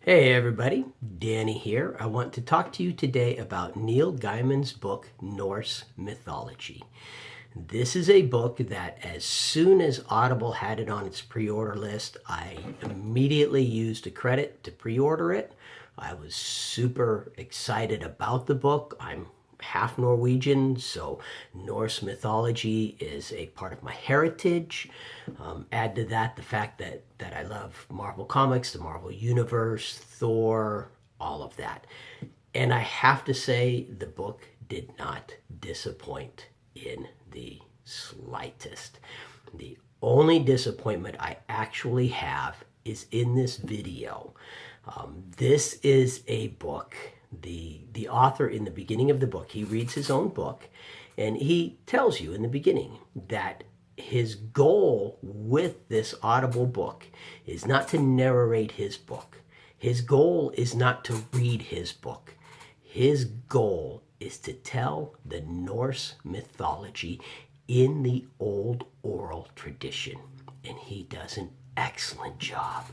Hey everybody, Danny here. I want to talk to you today about Neil Gaiman's book, Norse Mythology. This is a book that as soon as Audible had it on its pre-order list, I immediately used a credit to pre-order it. I was super excited about the book. I'm half Norwegian, so Norse mythology is a part of my heritage. Add to that the fact that I love Marvel Comics, the Marvel Universe, Thor, all of that. And I have to say, the book did not disappoint in the slightest. The only disappointment I actually have is in this video. This is a book. The author, in the beginning of the book, he reads his own book, and he tells you in the beginning that his goal with this Audible book is not to narrate his book. His goal is not to read his book. His goal is to tell the Norse mythology in the old oral tradition, and he does an excellent job.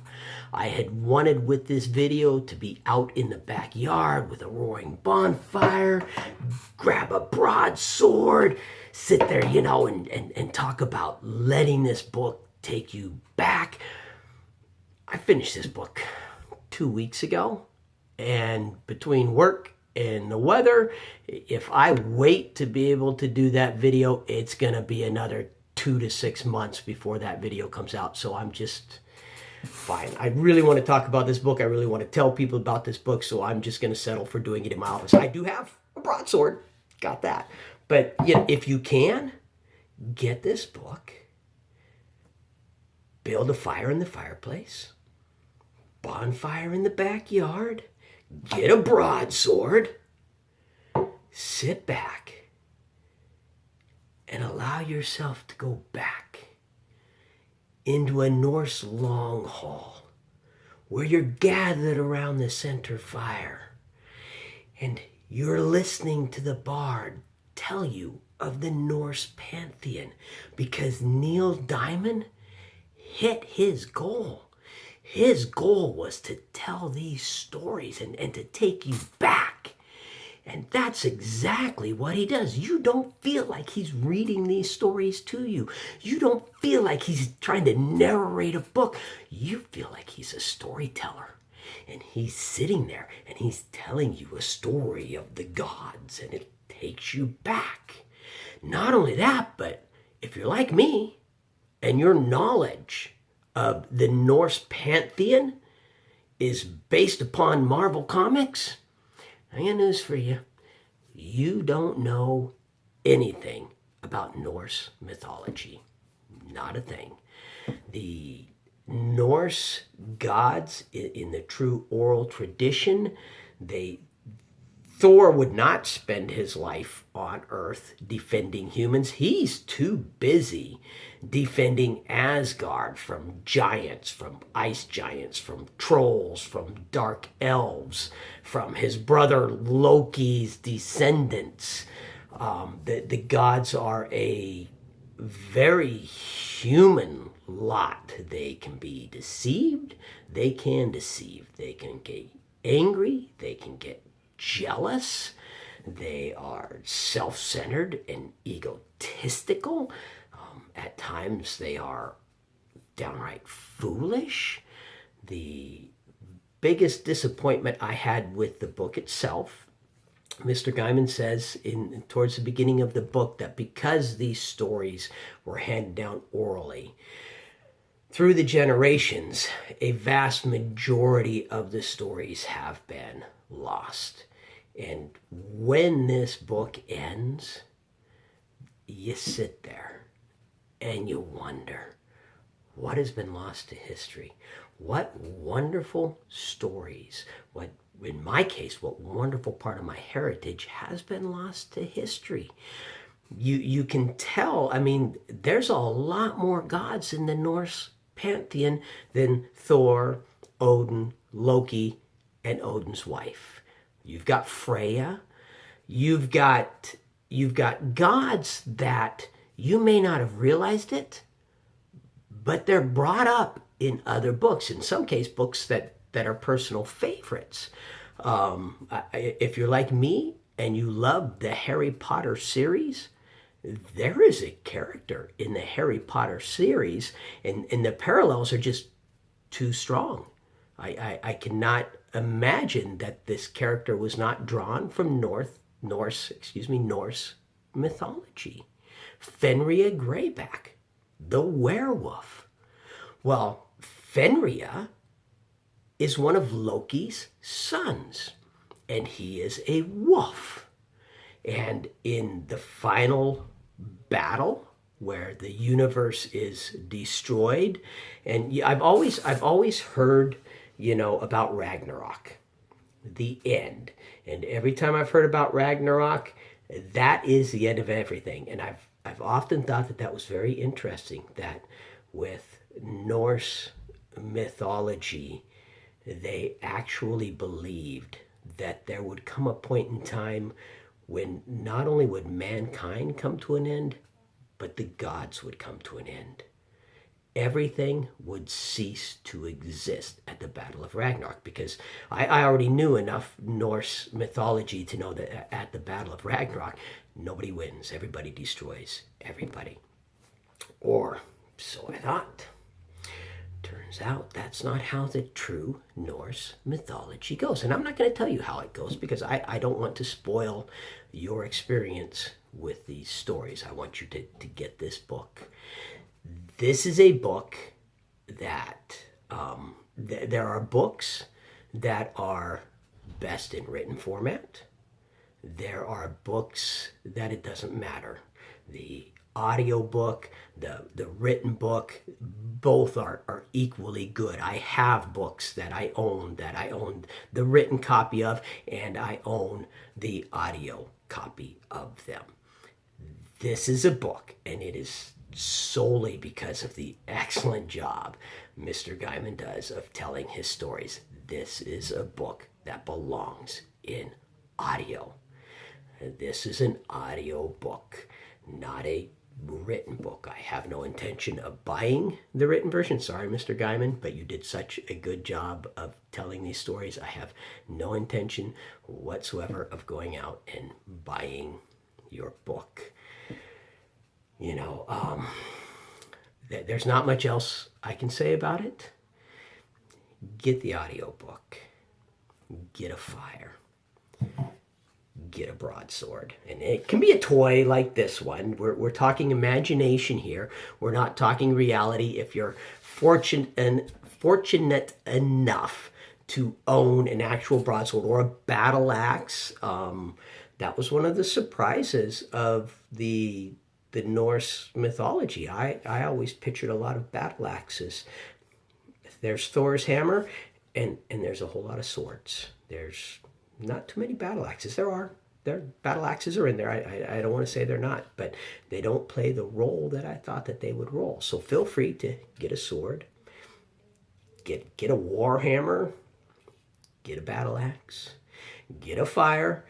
I had wanted with this video to be out in the backyard with a roaring bonfire, grab a broadsword, sit there, and talk about letting this book take you back. I finished this book 2 weeks ago, and between work and the weather, if I wait to be able to do that video, it's gonna be another 2 to 6 months before that video comes out. So I'm just fine. I really want to talk about this book. I really want to tell people about this book. So I'm just going to settle for doing it in my office. I do have a broadsword. Got that. But if you can, get this book. Build a fire in the fireplace. Bonfire in the backyard. Get a broadsword. Sit back. And allow yourself to go back into a Norse long hall where you're gathered around the center fire and you're listening to the bard tell you of the Norse pantheon, because Neil Gaiman hit his goal. His goal was to tell these stories and to take you back. And that's exactly what he does. You don't feel like he's reading these stories to you. You don't feel like he's trying to narrate a book. You feel like he's a storyteller. And he's sitting there and he's telling you a story of the gods, and it takes you back. Not only that, but if you're like me and your knowledge of the Norse pantheon is based upon Marvel Comics, I got news for you. You don't know anything about Norse mythology. Not a thing. The Norse gods in the true oral tradition, Thor would not spend his life on Earth defending humans. He's too busy defending Asgard from giants, from ice giants, from trolls, from dark elves, from his brother Loki's descendants. The gods are a very human lot. They can be deceived. They can deceive. They can get angry. They can get jealous. They are self-centered and egotistical. At times they are downright foolish. The biggest disappointment I had with the book itself, Mr. Gaiman says towards the beginning of the book that because these stories were handed down orally through the generations, a vast majority of the stories have been lost. And when this book ends, you sit there and you wonder, what has been lost to history? What wonderful stories, in my case, what wonderful part of my heritage has been lost to history? You can tell, there's a lot more gods in the Norse pantheon than Thor, Odin, Loki, and Odin's wife. You've got Freya. You've got gods that you may not have realized it, but they're brought up in other books. In some case, books that that are personal favorites. If you're like me and you love the Harry Potter series, there is a character in the Harry Potter series, and the parallels are just too strong. I cannot imagine that this character was not drawn from Norse mythology. Fenrir Greyback, the werewolf. Well, Fenrir is one of Loki's sons, and he is a wolf. And in the final battle where the universe is destroyed, and I've always heard, about Ragnarok, the end. And every time I've heard about Ragnarok, that is the end of everything. And I've often thought that was very interesting, that with Norse mythology, they actually believed that there would come a point in time when not only would mankind come to an end, but the gods would come to an end. Everything would cease to exist at the Battle of Ragnarok, because I already knew enough Norse mythology to know that at the Battle of Ragnarok, nobody wins. Everybody destroys everybody. Or so I thought. Turns out that's not how the true Norse mythology goes. And I'm not going to tell you how it goes, because I don't want to spoil your experience with these stories. I want you to get this book. This is a book that there are books that are best in written format. There are books that it doesn't matter. The audiobook, the written book, both are equally good. I have books that I own the written copy of, and I own the audio copy of them. This is a book, and it is solely because of the excellent job Mr. Gaiman does of telling his stories. This is a book that belongs in audio. This is an audio book, not a written book. I have no intention of buying the written version. Sorry, Mr. Gaiman, but you did such a good job of telling these stories. I have no intention whatsoever of going out and buying your book. There's not much else I can say about it. Get the audiobook. Get a fire. Get a broadsword. And it can be a toy like this one. We're talking imagination here. We're not talking reality. If you're fortunate enough to own an actual broadsword or a battle axe, that was one of the surprises of the Norse mythology. I always pictured a lot of battle axes. There's Thor's hammer, and there's a whole lot of swords. There's not too many battle axes. There battle axes are in there. I don't want to say they're not, but they don't play the role that I thought that they would roll. So feel free to get a sword, get a war hammer, get a battle axe, get a fire.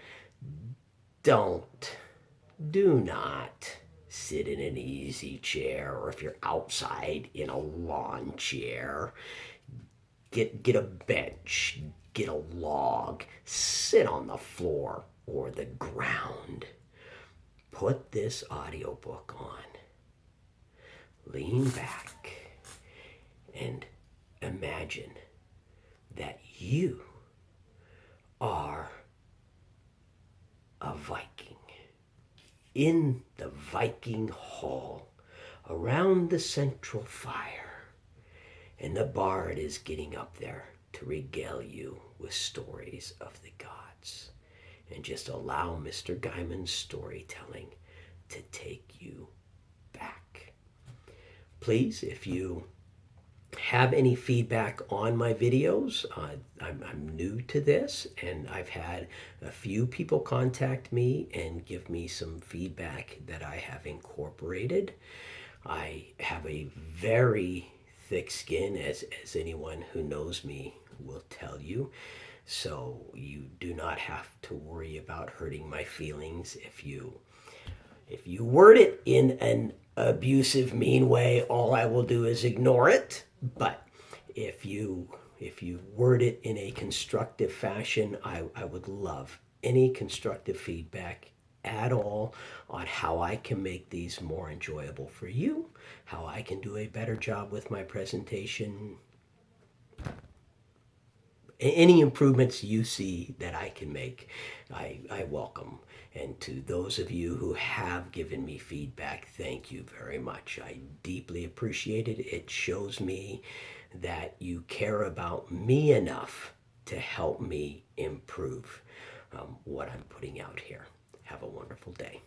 Do not sit in an easy chair, or if you're outside, in a lawn chair. Get a bench, get a log, sit on the floor or the ground. Put this audiobook on. Lean back and imagine that you are a Viking. In the Viking hall, around the central fire, and the bard is getting up there to regale you with stories of the gods. And just allow Mr. Gaiman's storytelling to take you back. Please, if you have any feedback on my videos, I'm new to this, and I've had a few people contact me and give me some feedback that I have incorporated. I have a very thick skin, as anyone who knows me will tell you, so you do not have to worry about hurting my feelings. If you word it in an abusive, mean way, all I will do is ignore it. But if you If you word it in a constructive fashion, I would love any constructive feedback at all on how I can make these more enjoyable for you, how I can do a better job with my presentation, any improvements you see that I can make, I welcome. And to those of you who have given me feedback, thank you very much. I deeply appreciate it. It shows me that you care about me enough to help me improve what I'm putting out here. Have a wonderful day.